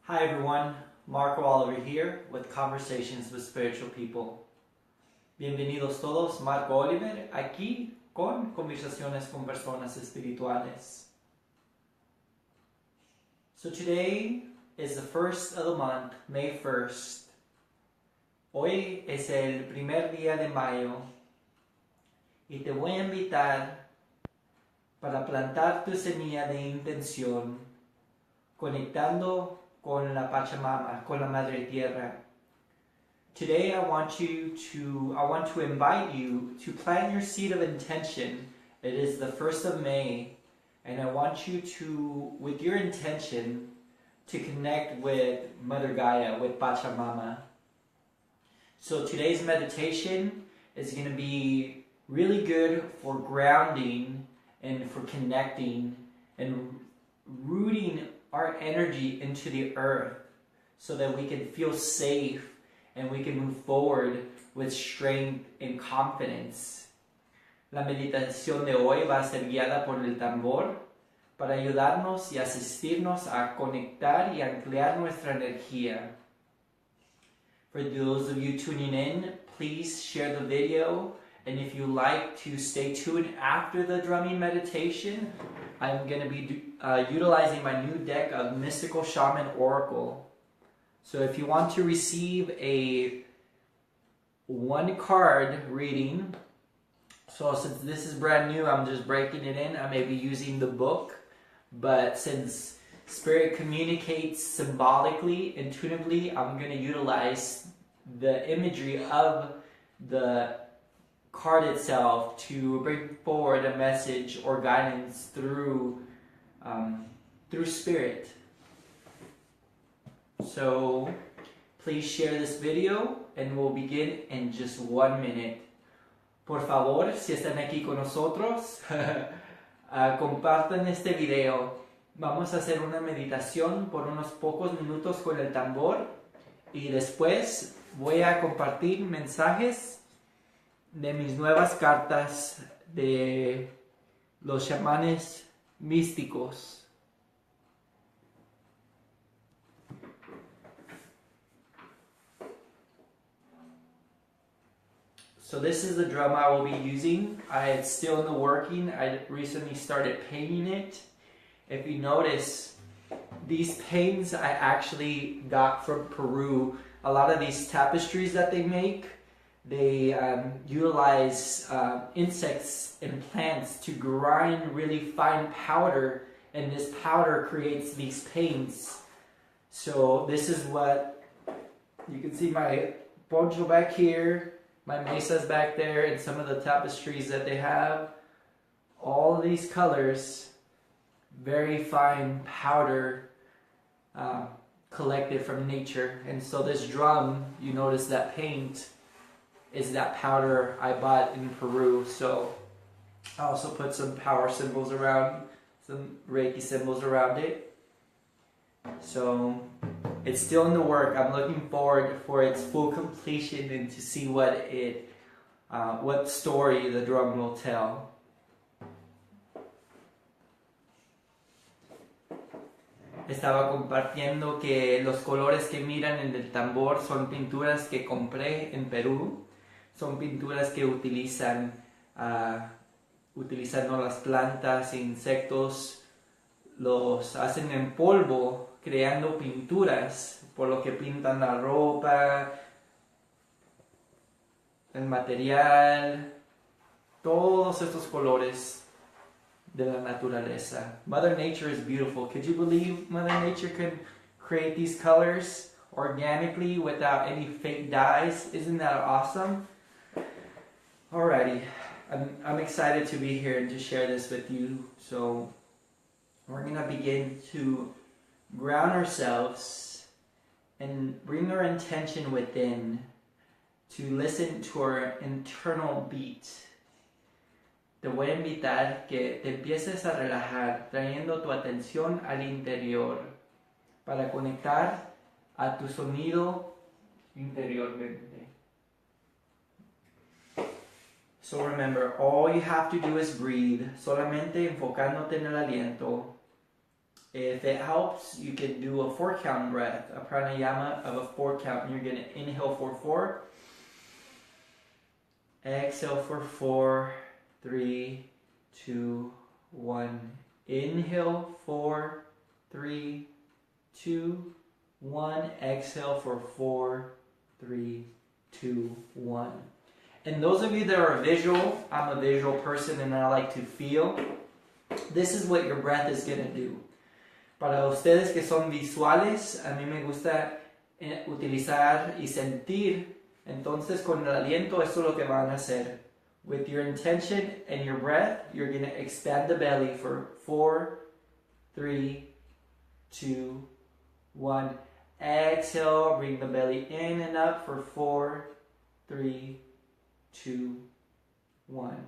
Hi everyone, Marco Oliver here with Conversations with Spiritual People. Bienvenidos todos, Marco Oliver, aquí con Conversaciones con Personas Espirituales. So today is the first of the month, May 1st. Hoy es el primer día de mayo y te voy a invitar para plantar tu semilla de intención conectando con la Pachamama, con la Madre Tierra. Today I want to invite you to plant your seed of intention. It is the 1st of May, and I want you to, with your intention, to connect with Mother Gaia, with Pachamama. So today's meditation is going to be really good for grounding and for connecting and rooting our energy into the earth so that we can feel safe and we can move forward with strength and confidence. La meditación de hoy va a ser guiada por el tambor para ayudarnos y asistirnos a conectar y anclar nuestra energía. For those of you tuning in, please share the video, and if you like to stay tuned after the drumming meditation, I'm going to be utilizing my new deck of Mystical Shaman Oracle. So if you want to receive a one card reading, so since this is brand new, I'm just breaking it in. I may be using the book, but since Spirit communicates symbolically, intuitively, I'm going to utilize the imagery of the card itself to bring forward a message or guidance through Spirit. So please share this video and we'll begin in just 1 minute. Por favor, si están aquí con nosotros, compartan este video. Vamos a hacer una meditación por unos pocos minutos con el tambor y después voy a compartir mensajes de mis nuevas cartas de los chamanes místicos. So this is the drum I will be using. It's still in the working. I recently started painting it. If you notice, these paintings I actually got from Peru. A lot of these tapestries that they make, they utilize insects and plants to grind really fine powder, and this powder creates these paints. So this is what, you can see my poncho back here, my mesas back there, and some of the tapestries that they have. All these colors, very fine powder, collected from nature. And so this drum, you notice that paint is that powder I bought in Peru. So I also put some power symbols around, some Reiki symbols around it. So it's still in the work. I'm looking forward for its full completion and to see what story the drum will tell. Estaba compartiendo que los colores que miran en el tambor son pinturas que compré en Perú. Son pinturas que utilizando las plantas e insectos, los hacen en polvo, creando pinturas, por lo que pintan la ropa, el material, todos estos colores de la naturaleza. Mother Nature is beautiful. Could you believe Mother Nature could create these colors organically without any fake dyes? Isn't that awesome? Alrighty, I'm excited to be here and to share this with you. So we're going to begin to ground ourselves and bring our intention within to listen to our internal beat. Te voy a invitar que te empieces a relajar, trayendo tu atención al interior para conectar a tu sonido interiormente. So remember, all you have to do is breathe, solamente enfocándote en el aliento. If it helps, you can do a 4-count breath, a pranayama of a 4-count. You're going to inhale for 4, exhale for 4, 3, 2, 1. Inhale, 4, 3, 2, 1. Exhale for 4, 3, 2, 1. And those of you that are visual, I'm a visual person and I like to feel. This is what your breath is going to do. Para ustedes que son visuales, a mí me gusta utilizar y sentir. Entonces, con el aliento, eso es lo que van a hacer. With your intention and your breath, you're going to expand the belly for 4, 3, 2, 1. Exhale, bring the belly in and up for 4, 3, 2, 1.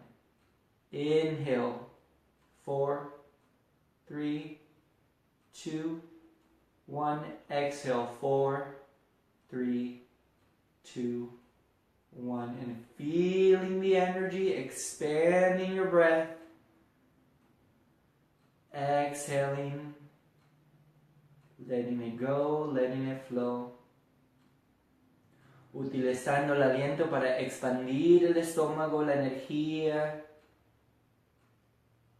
Inhale, 4, 3, 2, 1. Exhale, 4, 3, 2, 1. And feeling the energy, expanding your breath. Exhaling, letting it go, letting it flow. Utilizando el aliento para expandir el estómago, la energía.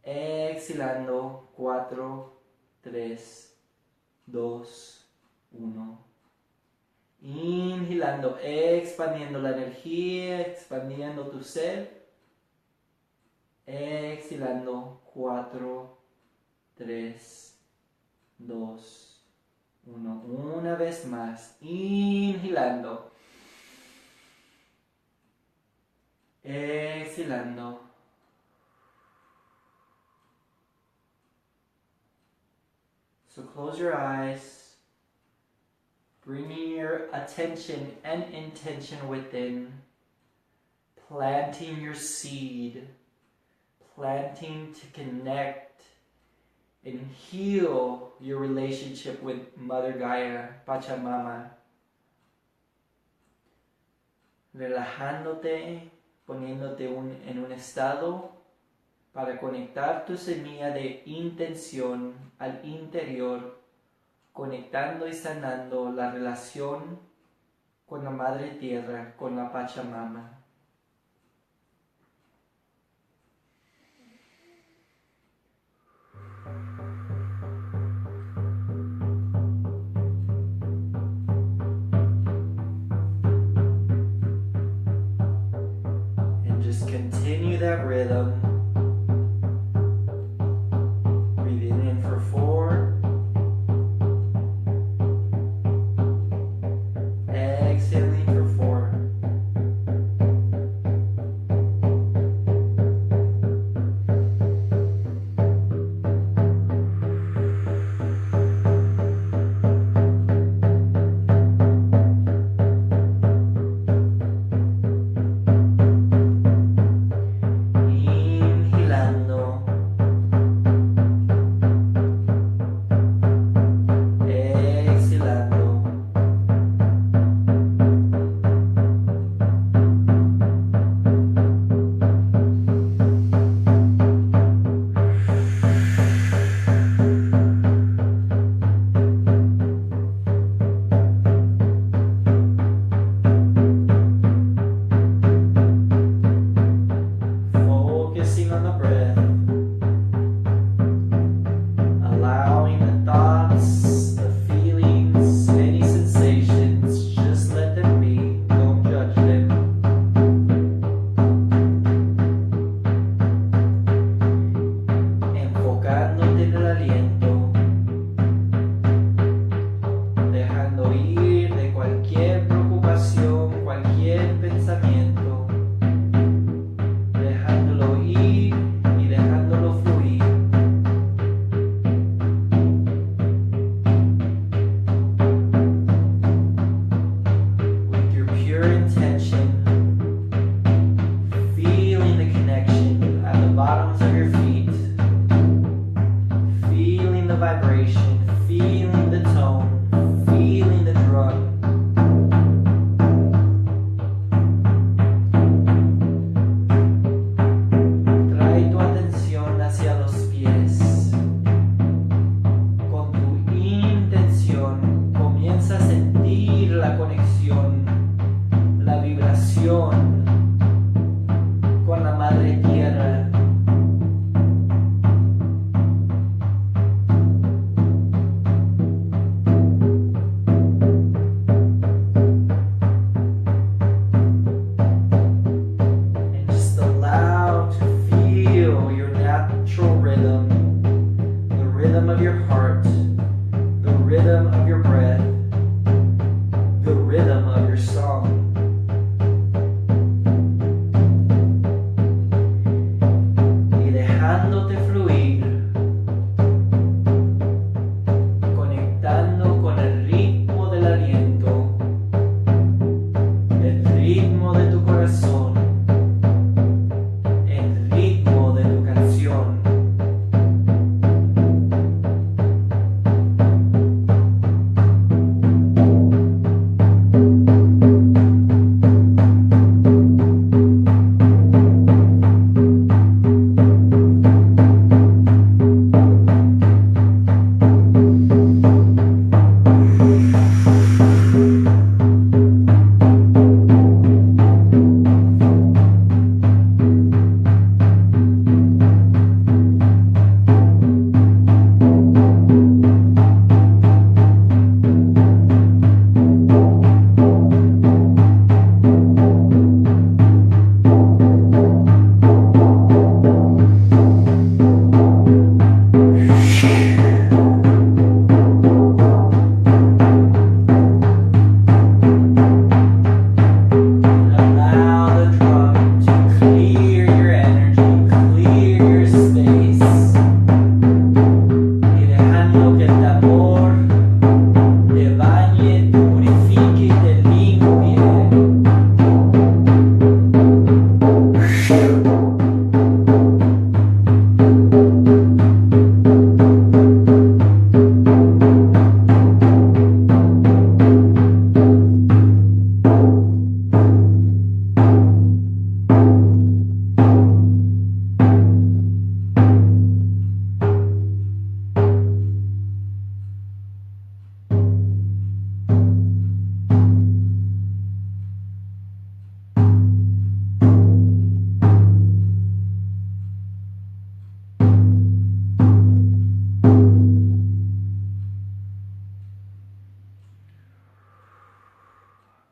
Exhalando, 4, 3, 2, 1. Inhalando, expandiendo la energía, expandiendo tu ser. Exhalando, 4, 3, 2, 1. Una vez más. Inhalando. Exhalando. So close your eyes, bringing your attention and intention within, planting your seed, planting to connect and heal your relationship with Mother Gaia, Pachamama. Relajándote, poniéndote en un estado para conectar tu semilla de intención al interior, conectando y sanando la relación con la Madre Tierra, con la Pachamama. And just continue that rhythm.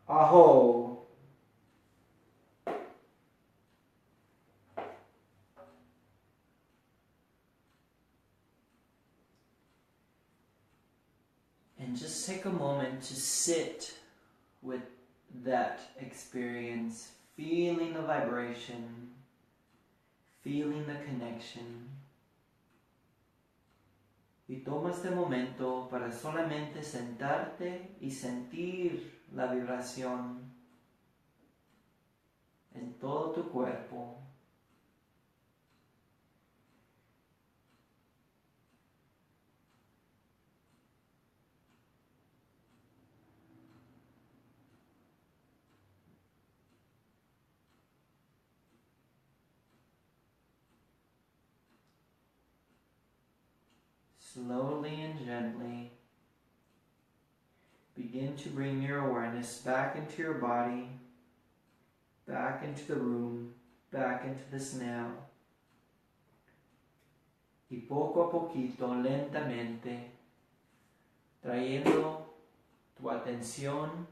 Aho. And just take a moment to sit with that experience, feeling the vibration, feeling the connection. Y toma este momento para solamente sentarte y sentir la vibración en todo tu cuerpo. Slowly and gently, begin to bring your awareness back into your body, back into the room, back into this now. Y poco a poquito, lentamente, trayendo tu atención,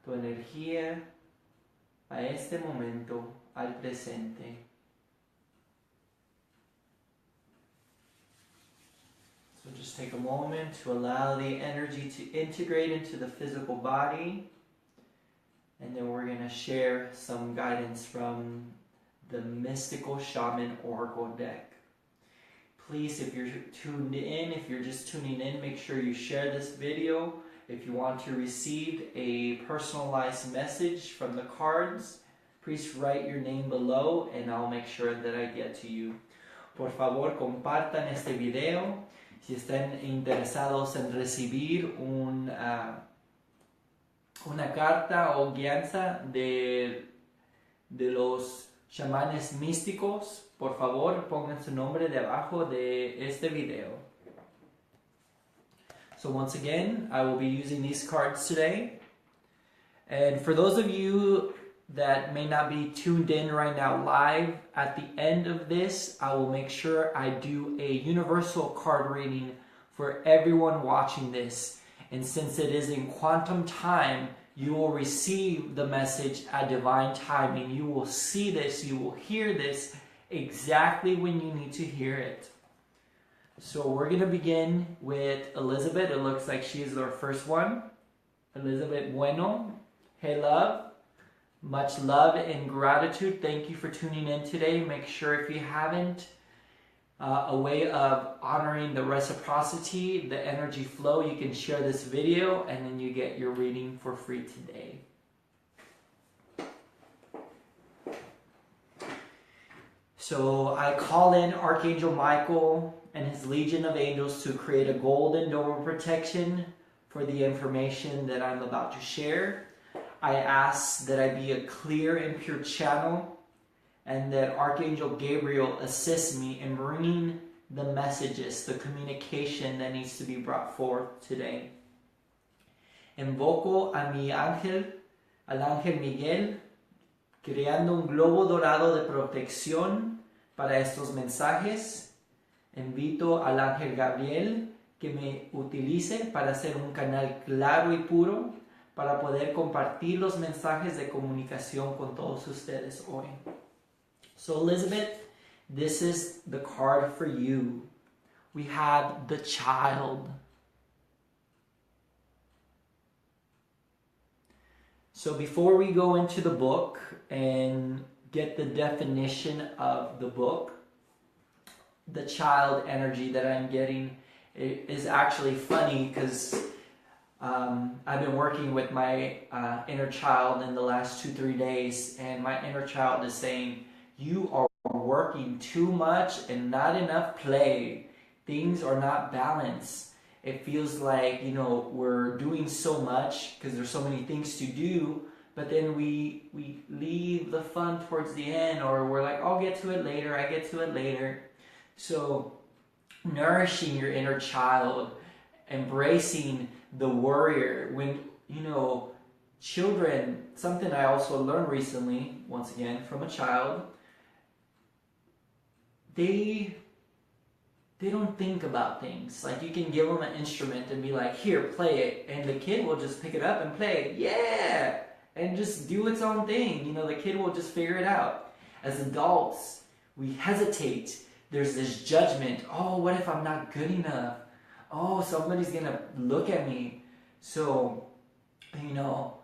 tu energía a este momento, al presente. So just take a moment to allow the energy to integrate into the physical body. And then we're going to share some guidance from the Mystical Shaman Oracle deck. Please, if you're tuned in, if you're just tuning in, make sure you share this video. If you want to receive a personalized message from the cards, please write your name below and I'll make sure that I get to you. Por favor, compartan este video. Si están interesados en recibir una carta o guianza de los chamanes místicos, por favor pongan su nombre debajo de este video. So once again, I will be using these cards today. And for those of you that may not be tuned in right now live, at the end of this, I will make sure I do a universal card reading for everyone watching this. And since it is in quantum time, you will receive the message at divine timing. You will see this, you will hear this exactly when you need to hear it. So we're going to begin with Elizabeth. It looks like she is our first one. Elizabeth Bueno. Hey, love. Much love and gratitude. Thank you for tuning in today. Make sure if you haven't, a way of honoring the reciprocity, the energy flow, you can share this video and then you get your reading for free today. So I call in Archangel Michael and his legion of angels to create a golden dome of protection for the information that I'm about to share. I ask that I be a clear and pure channel and that Archangel Gabriel assists me in bringing the messages, the communication that needs to be brought forth today. Invoco a mi ángel, al ángel Miguel, creando un globo dorado de protección para estos mensajes. Invito al ángel Gabriel que me utilice para ser un canal claro y puro para poder compartir los mensajes de comunicación con todos ustedes hoy. So Elizabeth, this is the card for you. We have the child. So before we go into the book and get the definition of the book, the child energy that I'm getting is actually funny because I've been working with my inner child in the last 2-3 days, and my inner child is saying, you are working too much and not enough play. Things are not balanced. It feels like, you know, we're doing so much because there's so many things to do, but then we leave the fun towards the end, or we're like, I'll get to it later, I get to it later. So nourishing your inner child, embracing the warrior. When, you know, children, something I also learned recently, once again, from a child, they they don't think about things. Like you can give them an instrument and be like, here, play it. And the kid will just pick it up and play it. Yeah! And just do its own thing. You know, the kid will just figure it out. As adults, we hesitate. There's this judgment. Oh, what if I'm not good enough? Oh, somebody's going to look at me. So, you know,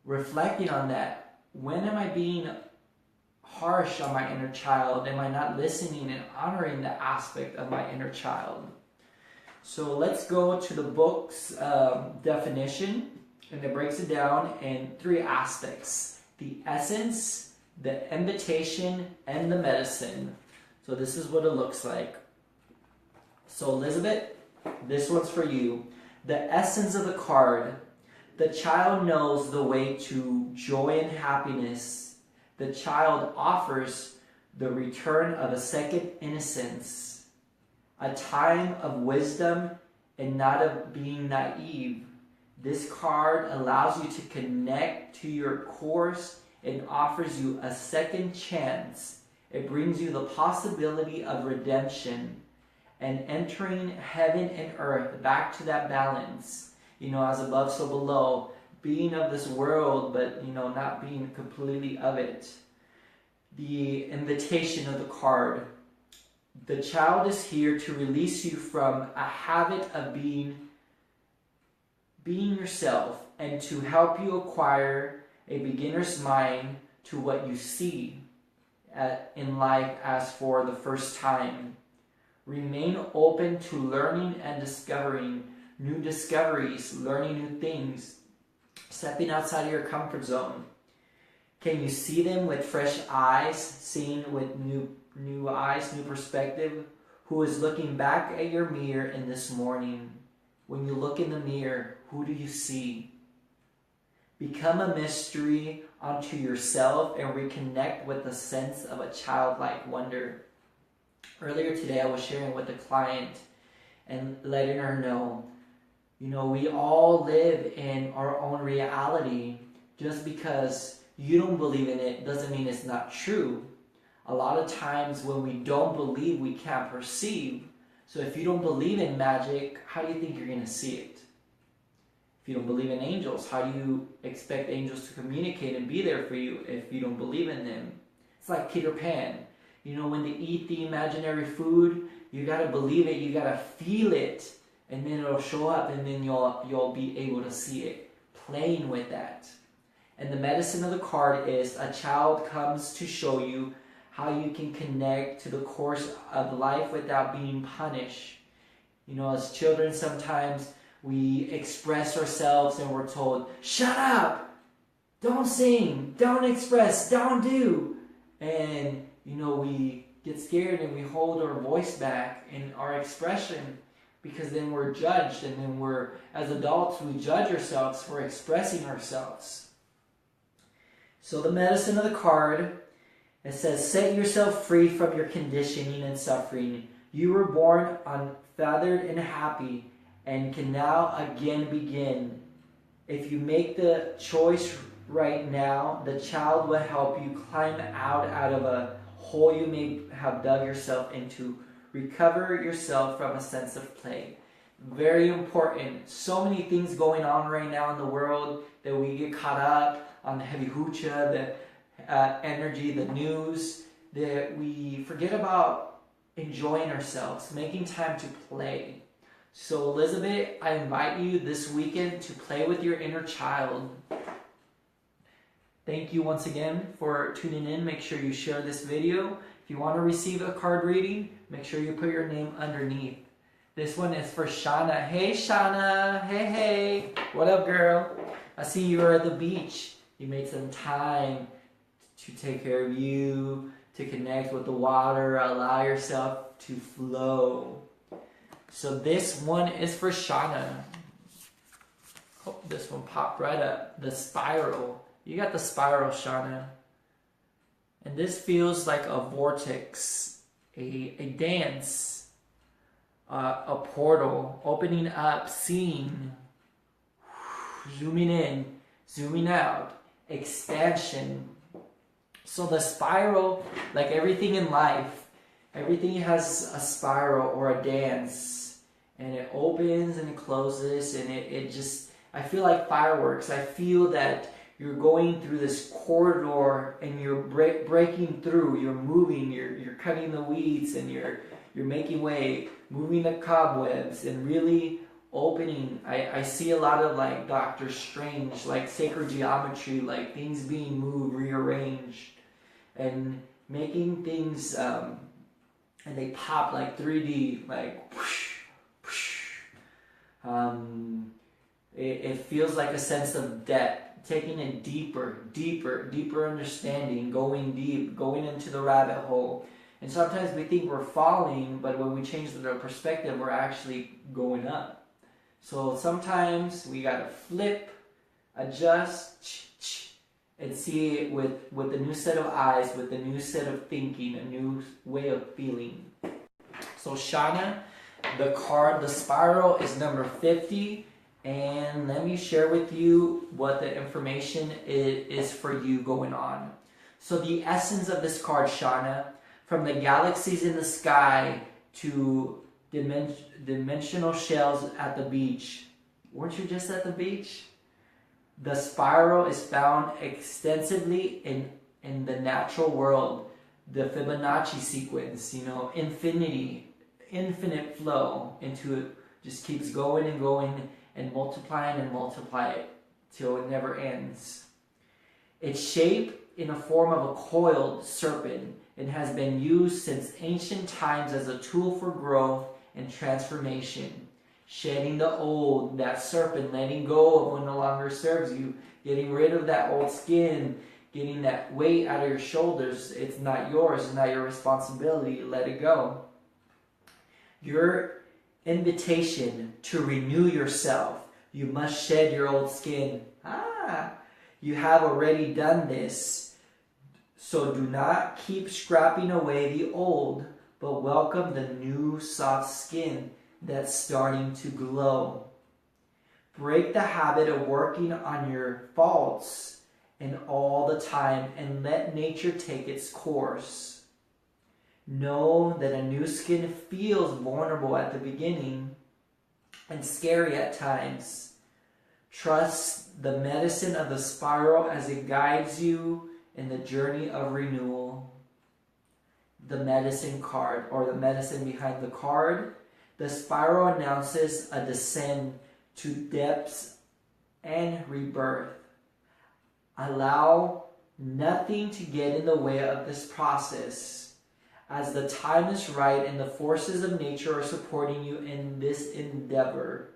reflecting on that. When am I being harsh on my inner child? Am I not listening and honoring the aspect of my inner child? So let's go to the book's definition, and it breaks it down in 3 aspects: the essence, the invitation, and the medicine. So this is what it looks like. So Elizabeth, this one's for you. The essence of the card: the child knows the way to joy and happiness. The child offers the return of a second innocence, a time of wisdom and not of being naive. This card allows you to connect to your course and offers you a second chance. It brings you the possibility of redemption and entering heaven and earth, back to that balance. You know, as above, so below. Being of this world, but, you know, not being completely of it. The invitation of the card: the child is here to release you from a habit of being yourself and to help you acquire a beginner's mind to what you see in life as for the first time. Remain open to learning and discovering new discoveries, learning new things, stepping outside of your comfort zone. Can you see them with fresh eyes, seeing with new eyes, new perspective? Who is looking back at your mirror in this morning? When you look in the mirror, who do you see? Become a mystery unto yourself and reconnect with the sense of a childlike wonder. Earlier today, I was sharing with a client and letting her know, you know, we all live in our own reality. Just because you don't believe in it doesn't mean it's not true. A lot of times when we don't believe, we can't perceive. So if you don't believe in magic, how do you think you're going to see it? If you don't believe in angels, how do you expect angels to communicate and be there for you if you don't believe in them? It's like Peter Pan. You know, when they eat the imaginary food, you got to believe it, you got to feel it, and then it'll show up, and then you'll be able to see it, playing with that. And the medicine of the card is a child comes to show you how you can connect to the course of life without being punished. You know, as children, sometimes we express ourselves and we're told, shut up, don't sing, don't express, don't do. And, you know, we get scared and we hold our voice back in our expression, because then we're judged, and then as adults, we judge ourselves for expressing ourselves. So the medicine of the card, it says, set yourself free from your conditioning and suffering. You were born unfeathered and happy and can now again begin. If you make the choice right now, the child will help you climb out of a hole you may have dug yourself into. Recover yourself from a sense of play. Very important. So many things going on right now in the world that we get caught up on the heavy hoocha, the energy, the news, that we forget about enjoying ourselves, making time to play. So Elizabeth, I invite you this weekend to play with your inner child. Thank you once again for tuning in. Make sure you share this video. If you want to receive a card reading, make sure you put your name underneath. This one is for Shauna. Hey Shauna, hey, what up girl? I see you were at the beach. You made some time to take care of you, to connect with the water, allow yourself to flow. So this one is for Shauna. Hope this one popped right up. The spiral. You got the spiral, Shauna. And this feels like a vortex, a dance, a portal, opening up, seeing, zooming in, zooming out, expansion. So the spiral, like everything in life, Everything has a spiral or a dance, and it opens and it closes, and it just, I feel like fireworks. I feel that you're going through this corridor and you're breaking through, you're moving, you're cutting the weeds, and you're making way, moving the cobwebs, and really opening. I see a lot of like Doctor Strange, like sacred geometry, like things being moved, rearranged, and making things, and they pop like 3D, like whoosh, whoosh. It feels like a sense of depth, taking it deeper understanding, going deep, going into the rabbit hole. And sometimes we think we're falling, but when we change the perspective, we're actually going up. So sometimes we gotta flip, adjust, and see it with a new set of eyes, with a new set of thinking, a new way of feeling. So Shauna, the card, the spiral is number 50. And let me share with you what the information is for you going on. So the essence of this card, Shauna, from the galaxies in the sky to dimensional shells at the beach. Weren't you just at the beach? The spiral is found extensively in the natural world. The Fibonacci sequence, infinite flow into it, just keeps going and going, and multiply it till it never ends. Its shape in a form of a coiled serpent, it has been used since ancient times as a tool for growth and transformation. Shedding the old, that serpent, letting go of what no longer serves you, getting rid of that old skin, getting that weight out of your shoulders. It's not yours, it's not your responsibility. Let it go. Your invitation to renew yourself. You must shed your old skin. You have already done this. So do not keep scrapping away the old, but welcome the new soft skin that's starting to glow. Break the habit of working on your faults and all the time, and let nature take its course. Know that a new skin feels vulnerable at the beginning and scary at times. Trust the medicine of the spiral as it guides you in the journey of renewal. The medicine card, or the medicine behind the card, the spiral announces a descent to depths and rebirth. Allow nothing to get in the way of this process, as the time is right and the forces of nature are supporting you in this endeavor.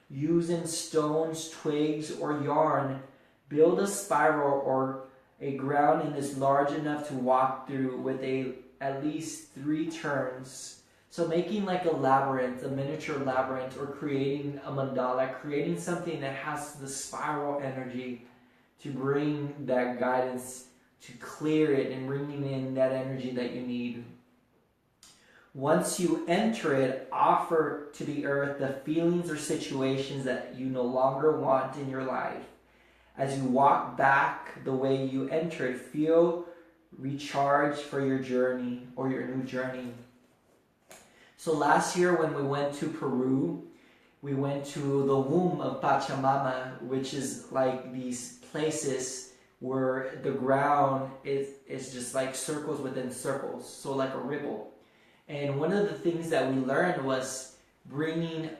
Using stones, twigs, or yarn, build a spiral or a ground that is large enough to walk through with at least 3 turns. So making like a labyrinth, a miniature labyrinth, or creating a mandala, creating something that has the spiral energy to bring that guidance, to clear it, and bringing in that energy that you need. Once you enter it, offer to the earth the feelings or situations that you no longer want in your life. As you walk back the way you entered, feel recharged for your journey or your new journey. So last year when we went to Peru, we went to the womb of Pachamama, which is like these places where the ground is just like circles within circles, so like a ripple. And one of the things that we learned was releasing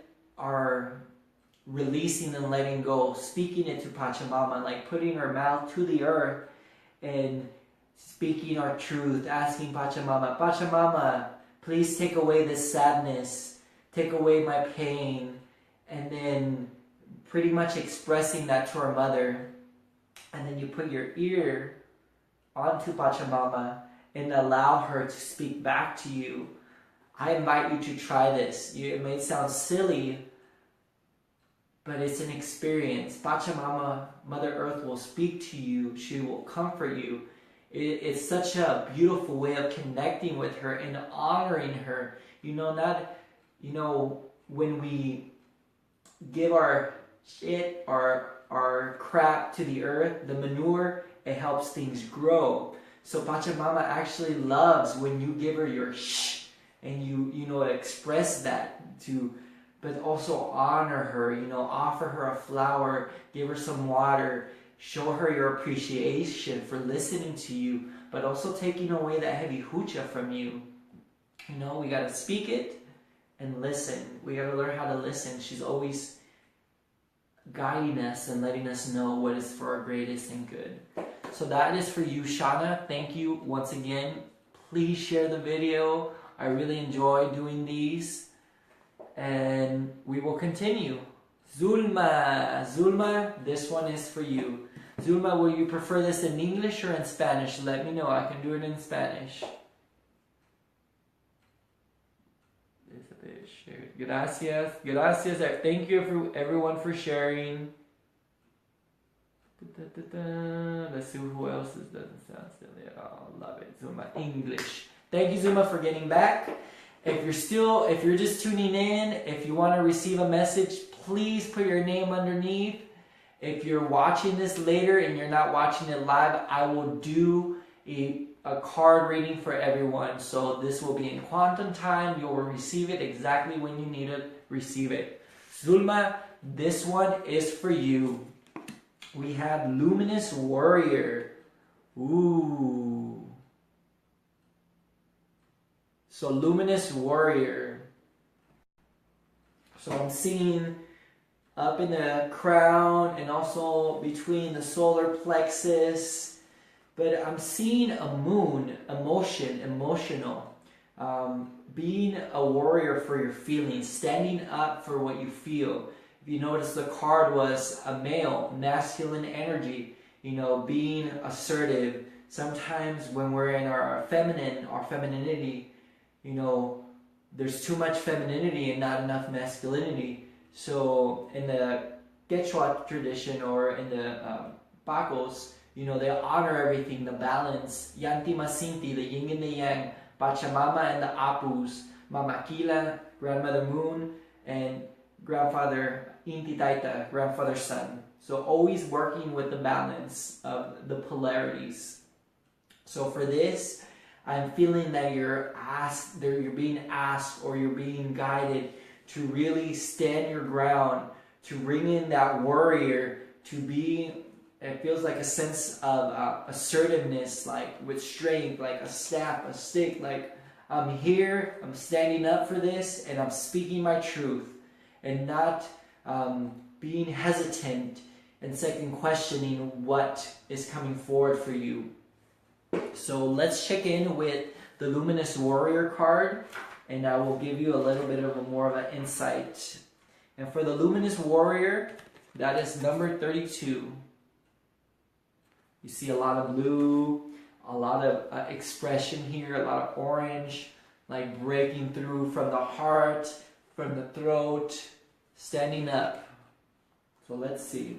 and letting go, speaking it to Pachamama, like putting our mouth to the earth and speaking our truth, asking Pachamama, Pachamama, please take away this sadness, take away my pain, and then pretty much expressing that to our mother. And then you put your ear onto Pachamama and allow her to speak back to you. I invite you to try this. It may sound silly, but it's an experience. Pachamama, Mother Earth, will speak to you. She will comfort you. It's such a beautiful way of connecting with her and honoring her. When we give our shit, our crap to the earth, the manure, it helps things grow. So Pachamama actually loves when you give her your shh, and you know, express that to, but also honor her, you know, offer her a flower, give her some water, show her your appreciation for listening to you, but also taking away that heavy hucha from you. You know, we gotta speak it and listen. We gotta learn how to listen. She's always guiding us and letting us know what is for our greatest and good. So that is for you, Shauna. Thank you once again. Please share the video. I really enjoy doing these. And we will continue. Zulma, this one is for you. Zulma, will you prefer this in English or in Spanish? Let me know. I can do it in Spanish. Gracias. Gracias. Thank you everyone for sharing. Let's see who else doesn't sound silly. Oh, love it. Zuma, English. Thank you, Zuma, for getting back. If you're just tuning in, if you want to receive a message, please put your name underneath. If you're watching this later and you're not watching it live, I will do a card reading for everyone. So this will be in quantum time. You will receive it exactly when you need to receive it. Zulma, this one is for you. We have Luminous Warrior. Ooh. So Luminous Warrior. So I'm seeing up in the crown and also between the solar plexus. But I'm seeing a moon, emotional. Being a warrior for your feelings, standing up for what you feel. If you notice, the card was a male, masculine energy, you know, being assertive. Sometimes when we're in our femininity, you know, there's too much femininity and not enough masculinity. So in the Quechua tradition or in the Pacos, you know, they honor everything, the balance. Yanti Masinti, the yin and the yang, Pachamama and the Apus, Mama Kila, Grandmother Moon, and Grandfather Inti Taita, Grandfather Sun. So always working with the balance of the polarities. So for this, I'm feeling that you're being asked or you're being guided to really stand your ground, to bring in that warrior, to be, it feels like a sense of assertiveness, like with strength, like a staff, a stick, like I'm here, I'm standing up for this, and I'm speaking my truth, and not being hesitant and second questioning what is coming forward for you. So let's check in with the Luminous Warrior card, and I will give you a little bit of more of an insight. And for the Luminous Warrior, that is number 32. You see a lot of blue, a lot of expression here, a lot of orange, like breaking through from the heart, from the throat, standing up. So let's see.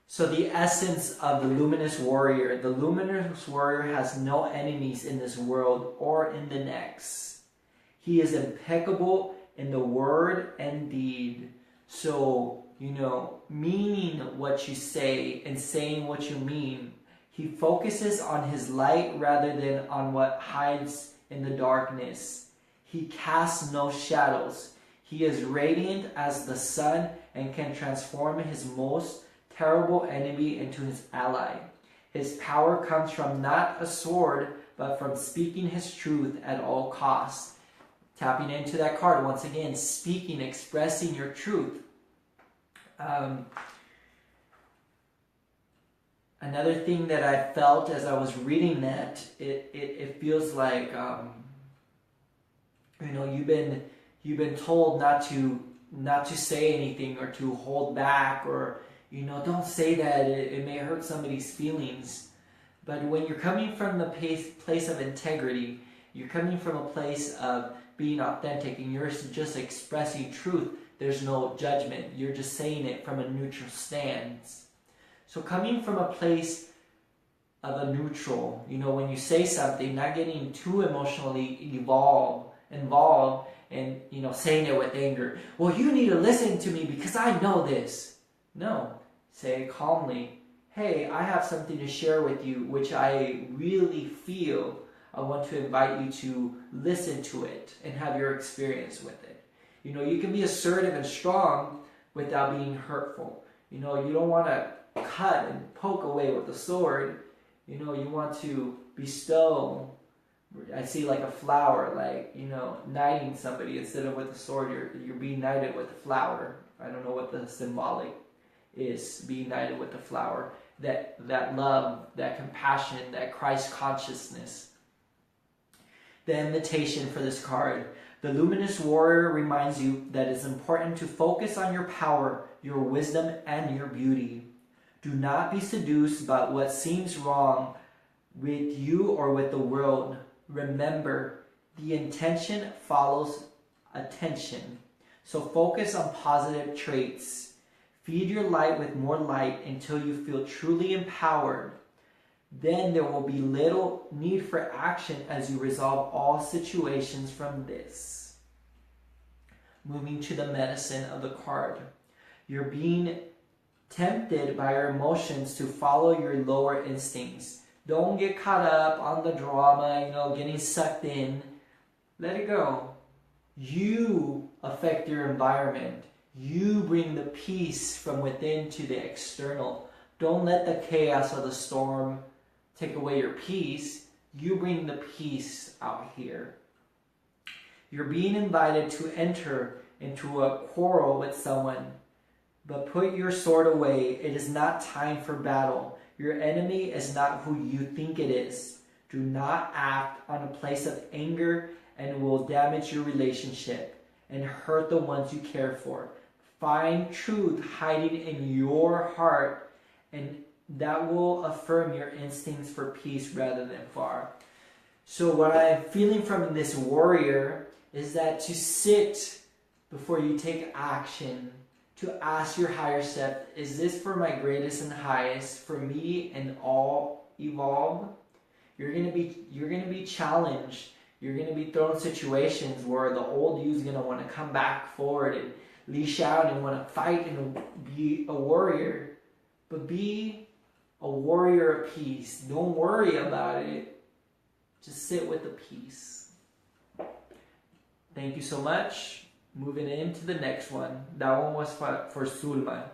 So the essence of the Luminous Warrior. The Luminous Warrior has no enemies in this world or in the next. He is impeccable in the word and deed. So, you know, meaning what you say and saying what you mean. He focuses on his light rather than on what hides in the darkness. He casts no shadows. He is radiant as the sun and can transform his most terrible enemy into his ally. His power comes from not a sword, but from speaking his truth at all costs. Tapping into that card once again, speaking, expressing your truth. Another thing that I felt as I was reading that, it feels like you know, you've been told not to say anything or to hold back, or you know, don't say that, it may hurt somebody's feelings. But when you're coming from the place of integrity, you're coming from a place of being authentic, and you're just expressing truth, there's no judgment. You're just saying it from a neutral stance. So coming from a place of a neutral, you know, when you say something, not getting too emotionally involved and, you know, saying it with anger. Well, you need to listen to me because I know this. No, say calmly, hey, I have something to share with you, which I really feel I want to invite you to listen to it and have your experience with it. You know, you can be assertive and strong without being hurtful. You know, you don't want to cut and poke away with the sword. You know, you want to bestow. I see like a flower, like, you know, knighting somebody instead of with a sword. You're being knighted with a flower. I don't know what the symbolic is, being knighted with the flower. That love, that compassion, that Christ consciousness. The invitation for this card. The Luminous Warrior reminds you that it's important to focus on your power, your wisdom, and your beauty. Do not be seduced by what seems wrong with you or with the world. Remember, the intention follows attention. So focus on positive traits. Feed your light with more light until you feel truly empowered. Then there will be little need for action as you resolve all situations from this. Moving to the medicine of the card. You're being tempted by your emotions to follow your lower instincts. Don't get caught up on the drama, you know, getting sucked in. Let it go. You affect your environment. You bring the peace from within to the external. Don't let the chaos of the storm take away your peace. You bring the peace out here. You're being invited to enter into a quarrel with someone, but put your sword away. It is not time for battle. Your enemy is not who you think it is. Do not act on a place of anger and it will damage your relationship and hurt the ones you care for. Find truth hiding in your heart, and that will affirm your instincts for peace rather than far. So what I'm feeling from this warrior is that to sit before you take action, to ask your higher self, is this for my greatest and highest, for me and all evolve? You're gonna be challenged. You're gonna be thrown in situations where the old you is gonna want to come back forward and leash out and want to fight and be a warrior. But be a warrior of peace. Don't worry about it. Just sit with the peace. Thank you so much. Moving into the next one. That one was for Sulma.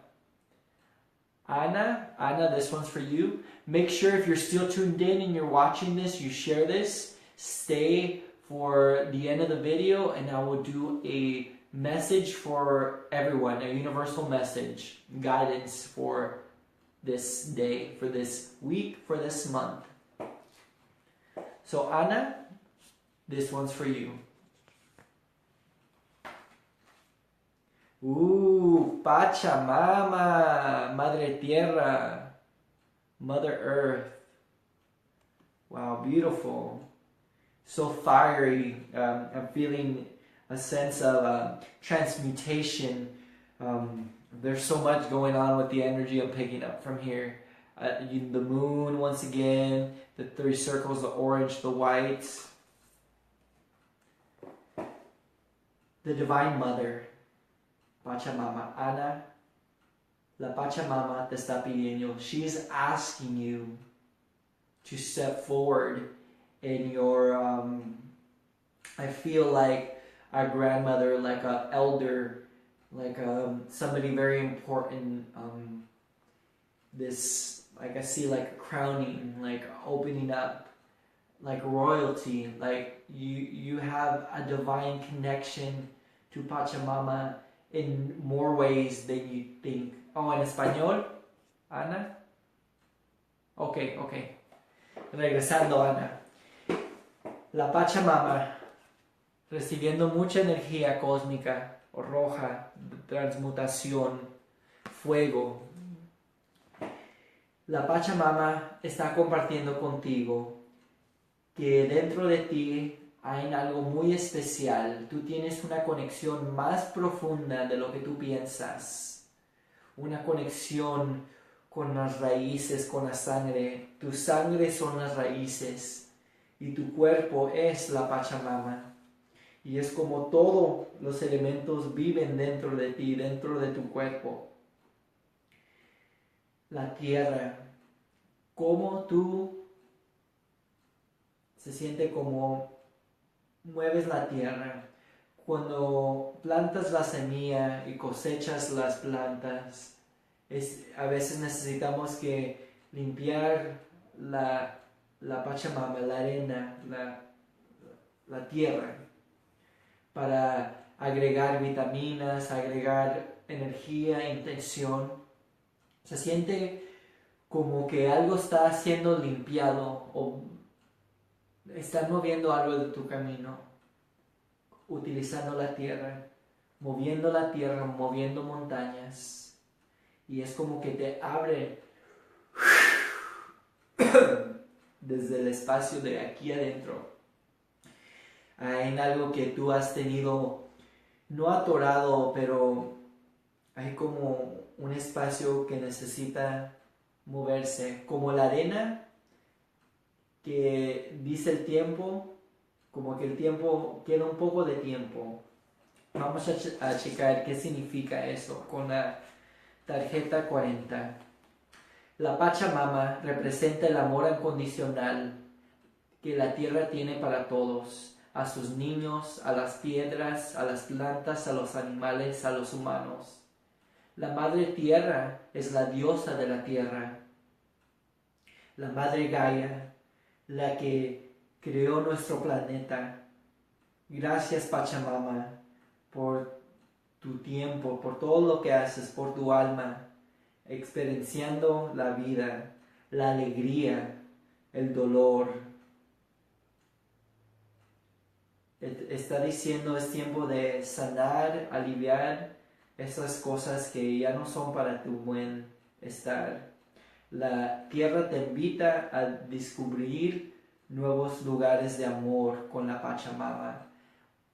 Anna, this one's for you. Make sure if you're still tuned in and you're watching this, you share this. Stay for the end of the video and I will do a message for everyone, a universal message, guidance for this day, for this week, for this month. So Anna, this one's for you. Pachamama, Madre Tierra, Mother Earth. Wow, beautiful. So fiery. I'm feeling a sense of transmutation. There's so much going on with the energy I'm picking up from here. The moon once again, the three circles, the orange, the white. The Divine Mother, Pachamama, Ana, la Pachamama te está pidiendo. She's asking you to step forward in your, I feel like a grandmother, like an elder, like somebody very important. This, like I see like a crowning, like opening up, like royalty, like you have a divine connection to Pachamama in more ways than you think. Oh, en español, Ana? Okay. Regresando, Ana. La Pachamama, recibiendo mucha energía cósmica o roja, transmutación, fuego. La Pachamama está compartiendo contigo que dentro de ti hay algo muy especial. Tú tienes una conexión más profunda de lo que tú piensas. Una conexión con las raíces, con la sangre. Tu sangre son las raíces y tu cuerpo es la Pachamama. Y es como todos los elementos viven dentro de ti, dentro de tu cuerpo. La tierra, cómo tú Se siente como mueves la tierra. Cuando plantas la semilla y cosechas las plantas, a veces necesitamos que limpiar la Pachamama, la arena, la tierra, para agregar vitaminas, agregar energía, intención. Se siente como que algo está siendo limpiado o está moviendo algo de tu camino, utilizando la tierra, moviendo montañas. Y es como que te abre desde el espacio de aquí adentro en algo que tú has tenido, no atorado, pero hay como un espacio que necesita moverse, como la arena que dice el tiempo, como que el tiempo, queda un poco de tiempo. Vamos a checar qué significa eso con la tarjeta 40. La Pachamama representa el amor incondicional que la tierra tiene para todos, a sus niños, a las piedras, a las plantas, a los animales, a los humanos. La Madre Tierra es la diosa de la tierra. La Madre Gaia, la que creó nuestro planeta. Gracias, Pachamama, por tu tiempo, por todo lo que haces, por tu alma, experienciando la vida, la alegría, el dolor. Está diciendo es tiempo de sanar, aliviar esas cosas que ya no son para tu buen estar. La tierra te invita a descubrir nuevos lugares de amor con la Pachamama,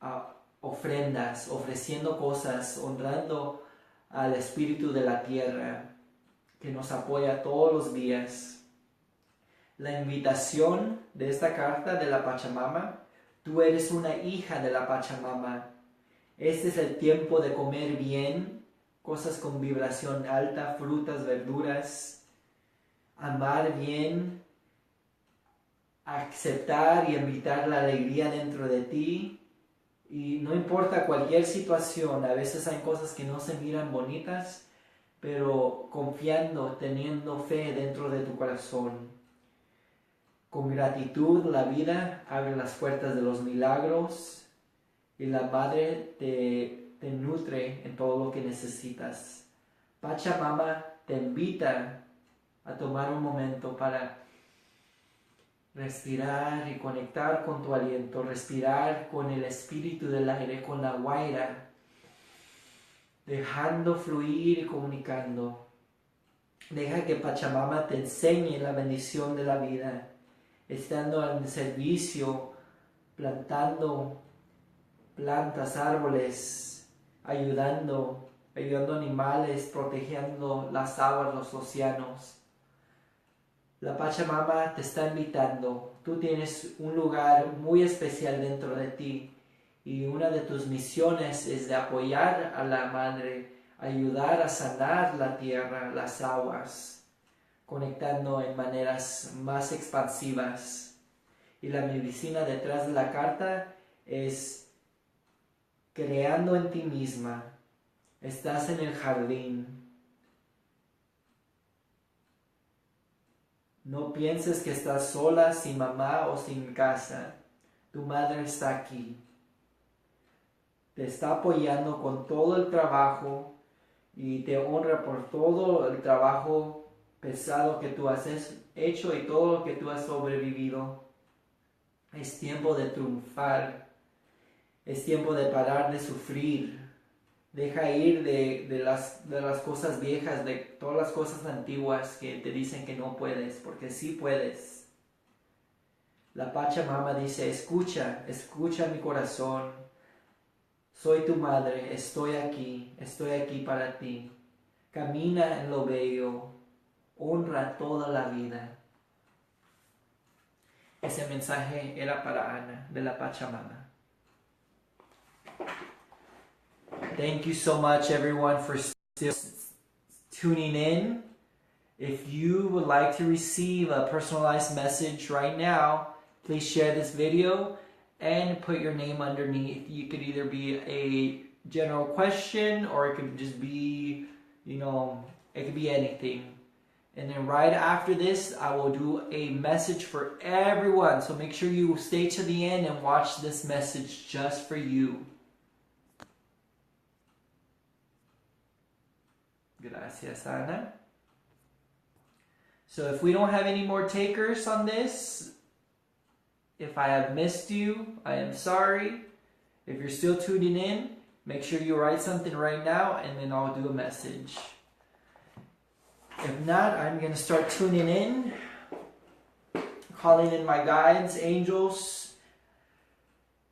a ofrendas, ofreciendo cosas, honrando al espíritu de la tierra que nos apoya todos los días. La invitación de esta carta de la Pachamama: tú eres una hija de la Pachamama. Este es el tiempo de comer bien, cosas con vibración alta, frutas, verduras, amar bien, aceptar y invitar la alegría dentro de ti. Y no importa cualquier situación, a veces hay cosas que no se miran bonitas, pero confiando, teniendo fe dentro de tu corazón. Con gratitud la vida abre las puertas de los milagros y la Madre te nutre en todo lo que necesitas. Pachamama te invita a tomar un momento para respirar y conectar con tu aliento, respirar con el espíritu del aire, con la guaira, dejando fluir y comunicando. Deja que Pachamama te enseñe la bendición de la vida, estando en servicio, plantando plantas, árboles, ayudando animales, protegiendo las aguas, los océanos. La Pachamama te está invitando. Tú tienes un lugar muy especial dentro de ti y una de tus misiones es de apoyar a la Madre, ayudar a sanar la tierra, las aguas, conectando en maneras más expansivas. Y la medicina detrás de la carta es creando en ti misma. Estás en el jardín. No pienses que estás sola, sin mamá o sin casa. Tu madre está aquí. Te está apoyando con todo el trabajo y te honra por todo el trabajo pesado que tú has hecho y todo lo que tú has sobrevivido. Es tiempo de triunfar. Es tiempo de parar de sufrir. Deja ir de las cosas viejas, de todas las cosas antiguas que te dicen que no puedes, porque sí puedes. La Pachamama dice: escucha mi corazón. Soy tu madre, estoy aquí para ti. Camina en lo bello, honra toda la vida. Ese mensaje era para Ana, de la Pachamama. Thank you so much, everyone, for still tuning in. If you would like to receive a personalized message right now, please share this video and put your name underneath. You could either be a general question or it could just be, it could be anything. And then right after this, I will do a message for everyone. So make sure you stay to the end and watch this message just for you. Gracias, Ana. So if we don't have any more takers on this, if I have missed you, I am sorry. If you're still tuning in, make sure you write something right now and then I'll do a message. If not, I'm going to start tuning in, calling in my guides, angels,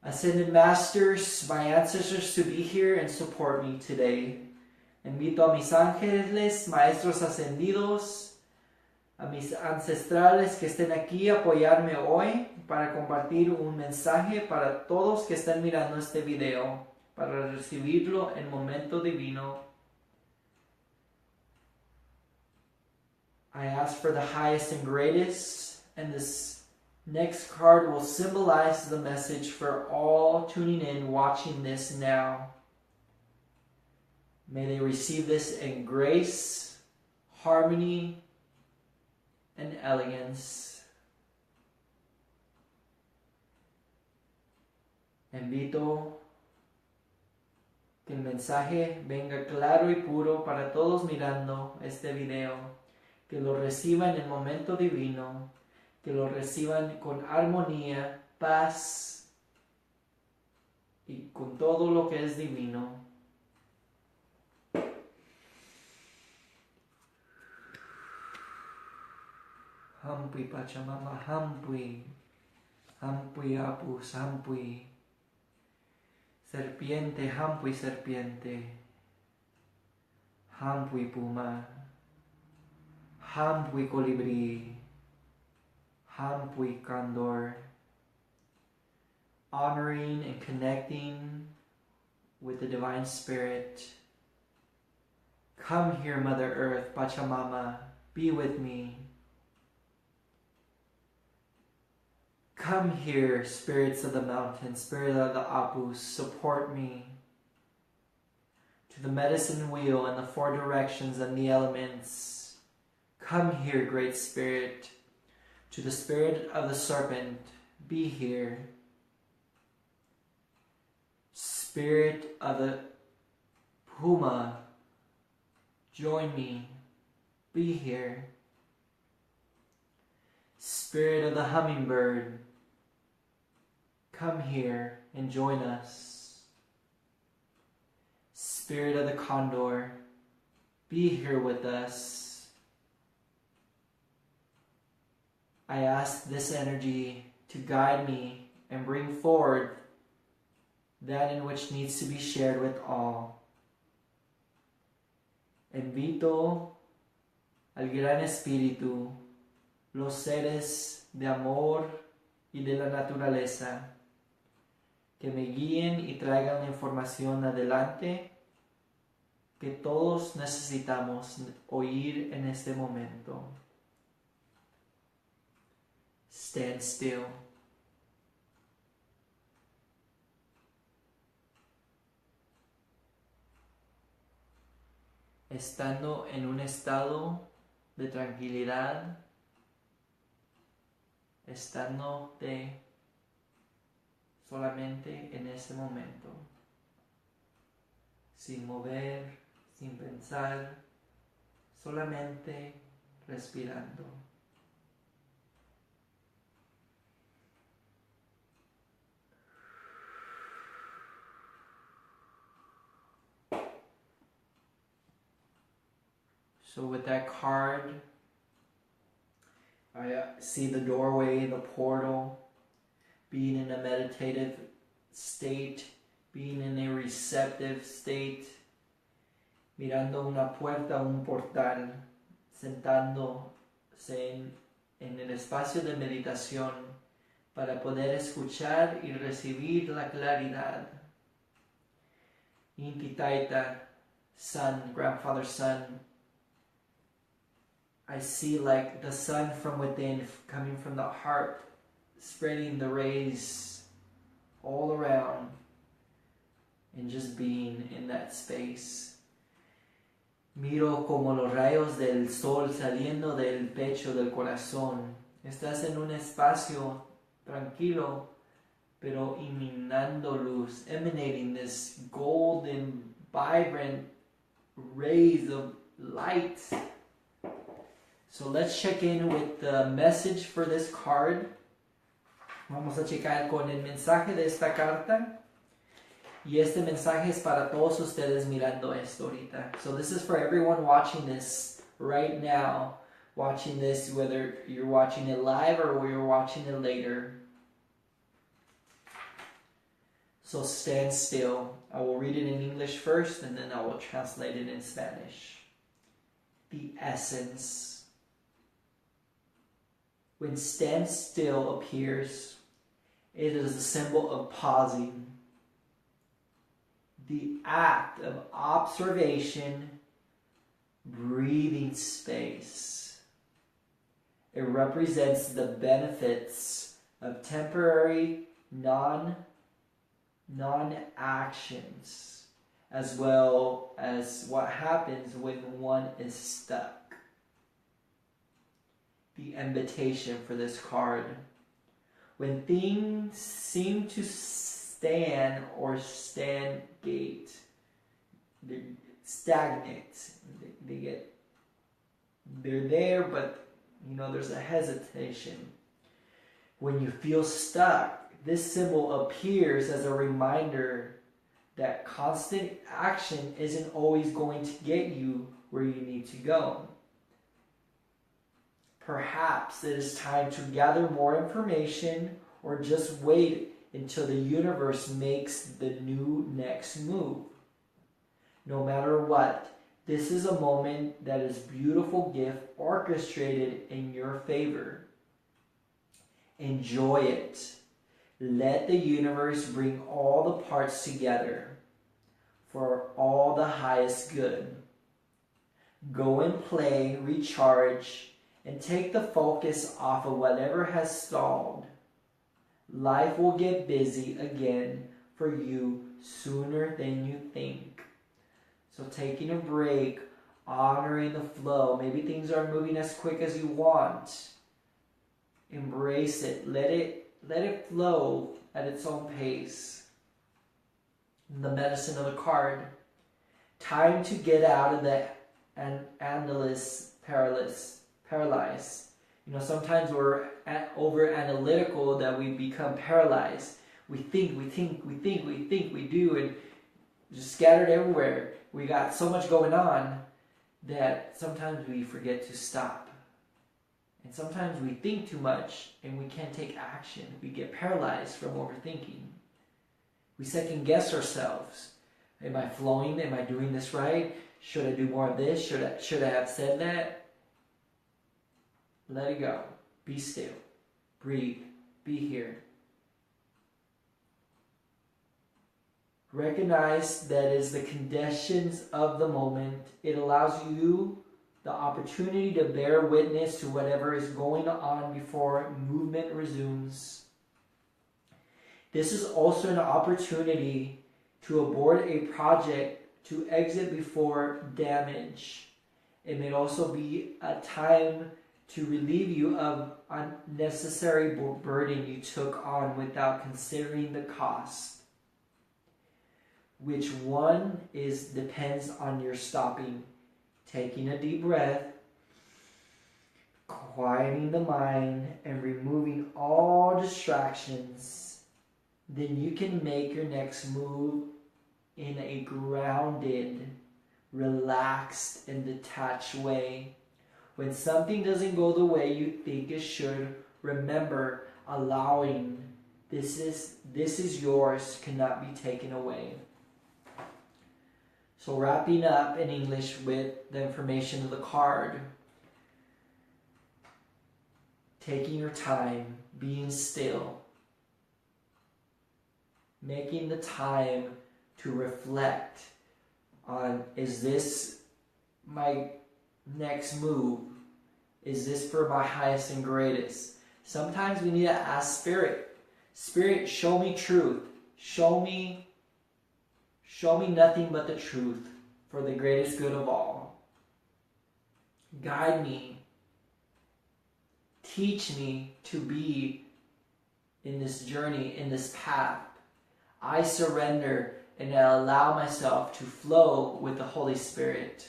ascended masters, my ancestors to be here and support me today. Invito a mis ángeles, maestros ascendidos, a mis ancestrales que estén aquí a apoyarme hoy para compartir un mensaje para todos que están mirando este video, para recibirlo en momento divino. I ask for the highest and greatest, and this next card will symbolize the message for all tuning in, watching this now. May they receive this in grace, harmony, and elegance. Invito que el mensaje venga claro y puro para todos mirando este video. Que lo reciban en el momento divino, que lo reciban con armonía, paz y con todo lo que es divino. Hampui Pachamama, Hampui, Hampui Apus, Hampui, Serpiente, Hampui Serpiente, Hampui Puma, Hampui Colibri, Hampui Condor, honoring and connecting with the Divine Spirit. Come here, Mother Earth, Pachamama, be with me. Come here, spirits of the mountain, spirit of the Apus, support me. To the medicine wheel and the four directions and the elements. Come here, Great Spirit. To the spirit of the serpent, be here. Spirit of the puma, join me, be here. Spirit of the hummingbird, come here and join us. Spirit of the condor, be here with us. I ask this energy to guide me and bring forward that in which needs to be shared with all. Invito al Gran Espíritu, los seres de amor y de la naturaleza, que me guíen y traigan la información adelante que todos necesitamos oír en este momento. Stand still. Estando en un estado de tranquilidad, estándote solamente en ese momento, sin mover, sin pensar, solamente respirando. So with that card, I see the doorway, the portal, being in a meditative state, being in a receptive state, mirando una puerta, un portal, sentándose en el espacio de meditación para poder escuchar y recibir la claridad. Inti Taita, Sun, Grandfather Sun, I see like the sun from within, coming from the heart spreading the rays all around and just being in that space. Miro como los rayos del sol saliendo del pecho del corazón. Estás en un espacio tranquilo, pero emanando luz, emanating this golden, vibrant rays of light. So let's check in with the message for this card. Vamos a checar con el mensaje de esta carta. Y este mensaje es para todos ustedes mirando esto ahorita. So this is for everyone watching this right now. Watching this, whether you're watching it live or you're watching it later. So stand still. I will read it in English first and then I will translate it in Spanish. The essence. When stand still appears, it is a symbol of pausing. The act of observation, breathing space. It represents the benefits of temporary non-actions, as well as what happens when one is stuck. The invitation for this card. When things seem to stand or stagnate, they're there, but there's a hesitation. When you feel stuck, this symbol appears as a reminder that constant action isn't always going to get you where you need to go. Perhaps it is time to gather more information or just wait until the universe makes the next move. No matter what, this is a moment that is a beautiful gift orchestrated in your favor. Enjoy it. Let the universe bring all the parts together for all the highest good. Go and play, recharge, and take the focus off of whatever has stalled. Life will get busy again for you sooner than you think. So taking a break, honoring the flow. Maybe things aren't moving as quick as you want. Embrace it. Let it flow at its own pace. The medicine of the card. Time to get out of the paralyzed. Sometimes we're over analytical that we become paralyzed. We think, we do, and just scattered everywhere. We got so much going on that sometimes we forget to stop. And sometimes we think too much and we can't take action. We get paralyzed from overthinking. We second guess ourselves. Am I flowing? Am I doing this right? Should I do more of this? Should I have said that? Let it go. Be still. Breathe. Be here. Recognize that is the conditions of the moment. It allows you the opportunity to bear witness to whatever is going on before movement resumes. This is also an opportunity to abort a project, to exit before damage. It may also be a time to relieve you of unnecessary burden you took on without considering the cost. Which one depends on your stopping, taking a deep breath, quieting the mind, and removing all distractions. Then you can make your next move in a grounded, relaxed, and detached way. When something doesn't go the way you think it should, remember allowing this is yours, cannot be taken away. So wrapping up in English with the information of the card. Taking your time, being still. Making the time to reflect on, is this my next move? Is this for my highest and greatest? Sometimes we need to ask Spirit, Spirit, show me truth. Show me nothing but the truth for the greatest good of all. Guide me. Teach me to be in this journey, in this path. I surrender and I allow myself to flow with the Holy Spirit.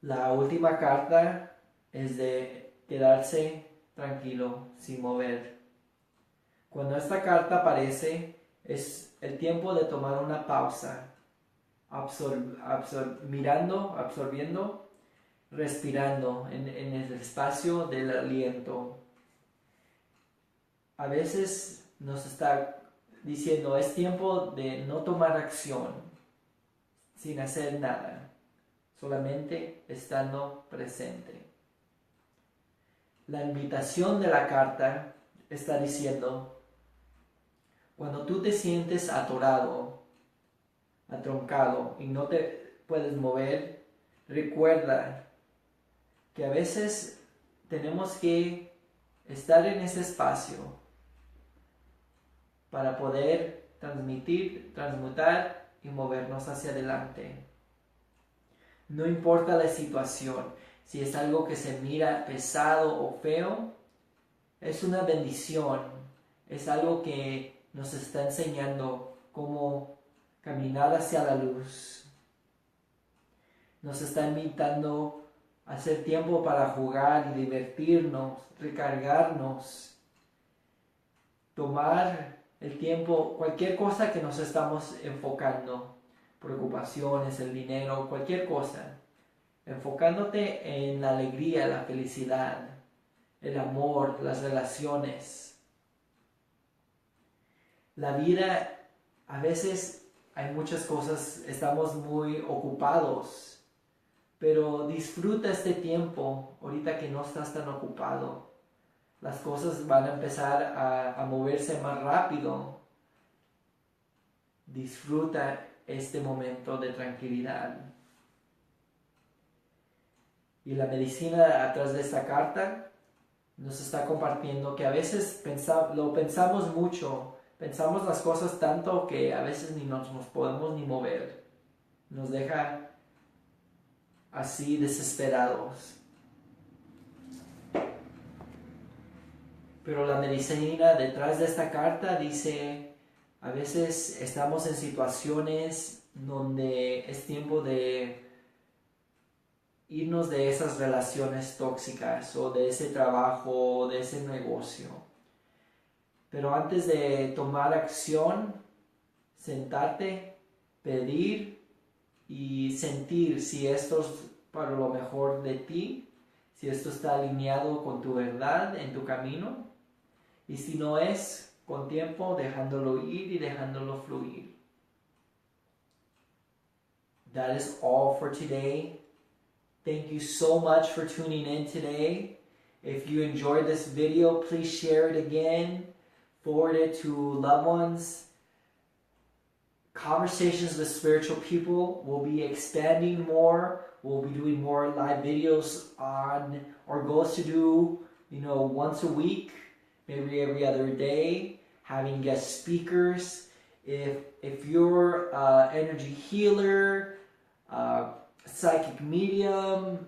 La última carta es de quedarse tranquilo, sin mover. Cuando esta carta aparece, es el tiempo de tomar una pausa, absorbiendo, respirando en el espacio del aliento. A veces nos está diciendo, es tiempo de no tomar acción, sin hacer nada, solamente estando presente. La invitación de la carta está diciendo, cuando tú te sientes atorado, atroncado y no te puedes mover, recuerda que a veces tenemos que estar en ese espacio para poder transmutar y movernos hacia adelante. No importa la situación, si es algo que se mira pesado o feo, es una bendición, es algo que nos está enseñando cómo caminar hacia la luz. Nos está invitando a hacer tiempo para jugar y divertirnos, recargarnos, tomar el tiempo, cualquier cosa que nos estamos enfocando, preocupaciones, el dinero, cualquier cosa, enfocándote en la alegría, la felicidad, el amor, las relaciones. La vida, a veces hay muchas cosas, estamos muy ocupados, pero disfruta este tiempo ahorita que no estás tan ocupado. Las cosas van a empezar a moverse más rápido. Disfruta este momento de tranquilidad. Y la medicina atrás de esta carta nos está compartiendo que a veces lo pensamos mucho, pensamos las cosas tanto que a veces ni nos podemos ni mover. Nos deja así desesperados. Pero la medicina detrás de esta carta dice, a veces estamos en situaciones donde es tiempo de irnos de esas relaciones tóxicas o de ese trabajo o de ese negocio. Pero antes de tomar acción, sentarte, pedir y sentir si esto es para lo mejor de ti, si esto está alineado con tu verdad en tu camino. Y si no es, con tiempo, dejándolo ir y dejándolo fluir. That is all for today. Thank you so much for tuning in today. If you enjoyed this video, please share it again. Forward it to loved ones. Conversations with Spiritual People will be expanding more. We'll be doing more live videos on our goals to do, once a week. Maybe every other day, having guest speakers. If you're an energy healer, psychic medium,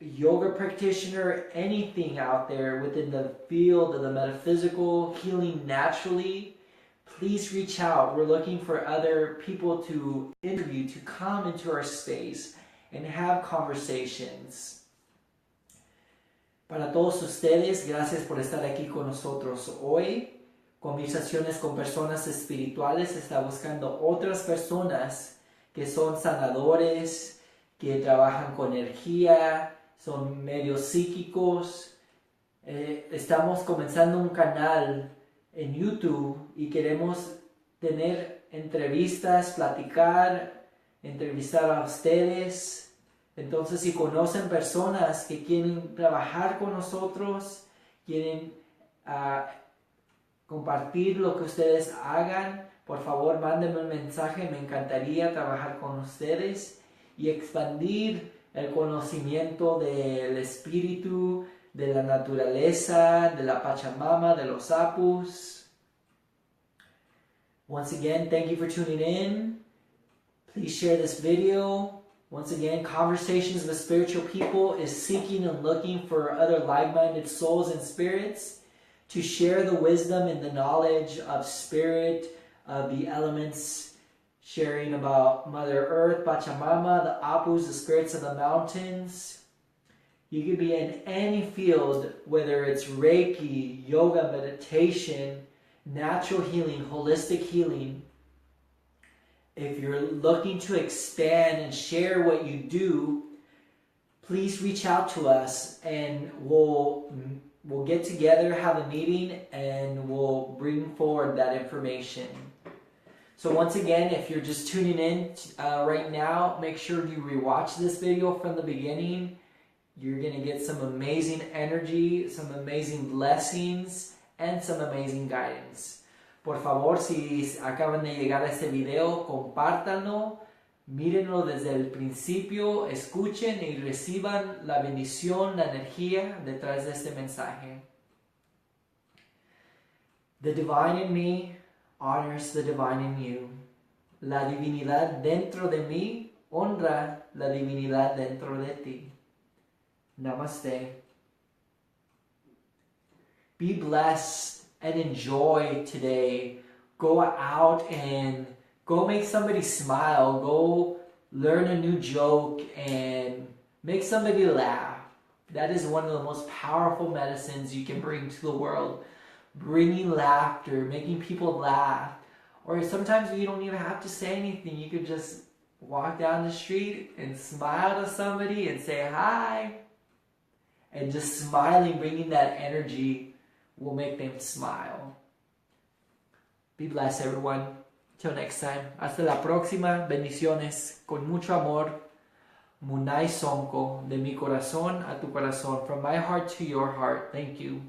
yoga practitioner, anything out there within the field of the metaphysical, healing naturally, please reach out. We're looking for other people to interview, to come into our space and have conversations. Para todos ustedes, gracias por estar aquí con nosotros hoy. Conversaciones con personas espirituales está buscando otras personas que son sanadores, que trabajan con energía, son medios psíquicos. Estamos comenzando un canal en YouTube y queremos tener entrevistas, entrevistar a ustedes. Entonces, si conocen personas que quieren trabajar con nosotros, quieren compartir lo que ustedes hagan, por favor, mándenme un mensaje. Me encantaría trabajar con ustedes y expandir el conocimiento del espíritu, de la naturaleza, de la Pachamama, de los apus. Once again, thank you for tuning in. Please share this video. Once again, Conversations with Spiritual People is seeking and looking for other like-minded souls and spirits to share the wisdom and the knowledge of spirit, of the elements, sharing about Mother Earth, Pachamama, the Apus, the spirits of the mountains. You could be in any field, whether it's Reiki, yoga, meditation, natural healing, holistic healing. If you're looking to expand and share what you do, please reach out to us and we'll get together, have a meeting, and we'll bring forward that information. So once again, if you're just tuning in right now, make sure you rewatch this video from the beginning. You're going to get some amazing energy, some amazing blessings, and some amazing guidance. Por favor, si acaban de llegar a este video, compártanlo, mírenlo desde el principio, escuchen y reciban la bendición, la energía detrás de este mensaje. The divine in me honors the divine in you. La divinidad dentro de mí honra la divinidad dentro de ti. Namaste. Be blessed and enjoy today. Go out and go make somebody smile. Go learn a new joke and make somebody laugh. That is one of the most powerful medicines you can bring to the world. Bringing laughter, making people laugh. Or sometimes you don't even have to say anything. You could just walk down the street and smile to somebody and say hi. And just smiling, bringing that energy will make them smile. Be blessed, everyone. Till next time. Hasta la próxima. Bendiciones. Con mucho amor. Munay Sonko. De mi corazón a tu corazón. From my heart to your heart. Thank you.